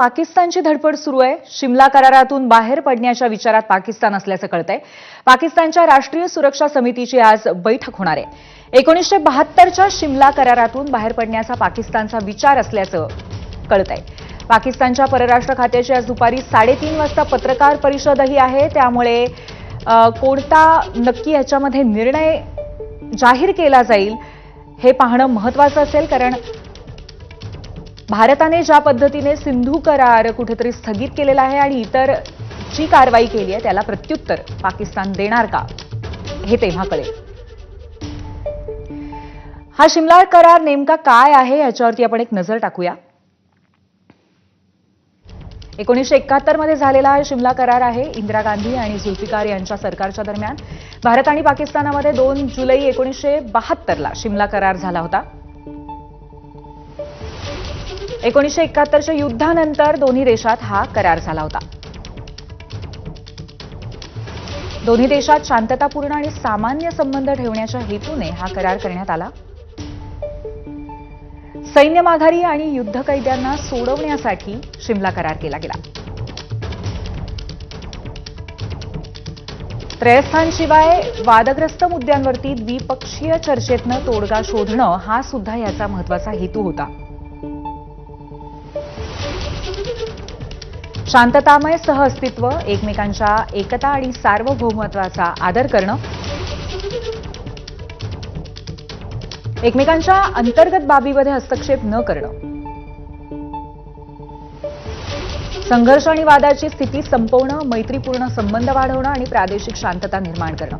पाकिस्तानची धडपड सुरू आहे। शिमला करारातून बाहेर पडण्याच्या विचारात पाकिस्तान असल्याचं कळतंय। पाकिस्तानच्या राष्ट्रीय सुरक्षा समितीची आज बैठक होणार आहे। 1972च्या शिमला करारातून बाहेर पडण्याचा पाकिस्तानचा विचार असल्याचं कळतंय। पाकिस्तानच्या परराष्ट्र खात्याची आज दुपारी 3:30 वाजता पत्रकार परिषदही आहे। त्यामुळे कोणता नक्की याच्यामध्ये निर्णय जाहीर केला जाईल हे पाहणं महत्त्वाचं असेल, कारण भारताने ज्या पद्धतीने सिंधू करार कुठेतरी स्थगित केलेला आहे आणि इतर जी कारवाई केली आहे त्याला प्रत्युत्तर पाकिस्तान देणार का हे तेव्हा कळेल। हा शिमला करार नेमका काय आहे याच्यावरती आपण एक नजर टाकूया। 1971 मध्ये झालेला हा शिमला करार आहे। इंदिरा गांधी आणि जुल्फिकार यांच्या सरकारच्या दरम्यान भारत आणि पाकिस्तानामध्ये 2 जुलै 1972ला शिमला करार झाला होता। 1971च्या युद्धानंतर दोन्ही देशात हा करार झाला होता। दोन्ही देशात शांततापूर्ण आणि सामान्य संबंध ठेवण्याच्या हेतूने हा करार करण्यात आला। सैन्य माघारी आणि युद्ध कैद्यांना सोडवण्यासाठी शिमला करार केला गेला। त्रयस्थानशिवाय वादग्रस्त मुद्द्यांवरती द्विपक्षीय चर्चेतनं तोडगा शोधणं हा सुद्धा याचा महत्त्वाचा हेतू होता। शांततामय सहअस्तित्व, एकमेकांच्या एकता आणि सार्वभौमत्वाचा आदर करणं, एकमेकांच्या अंतर्गत बाबीमध्ये हस्तक्षेप न करणं, संघर्ष आणि वादाची स्थिती संपवणं, मैत्रीपूर्ण संबंध वाढवणं आणि प्रादेशिक शांतता निर्माण करणं।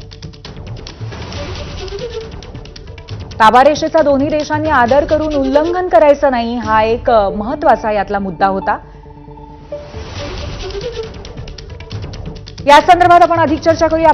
ताबारेषेचा दोन्ही देशांनी आदर करून उल्लंघन करायचं नाही हा एक महत्त्वाचा यातला मुद्दा होता। या संदर्भात आपण अधिक चर्चा करूया।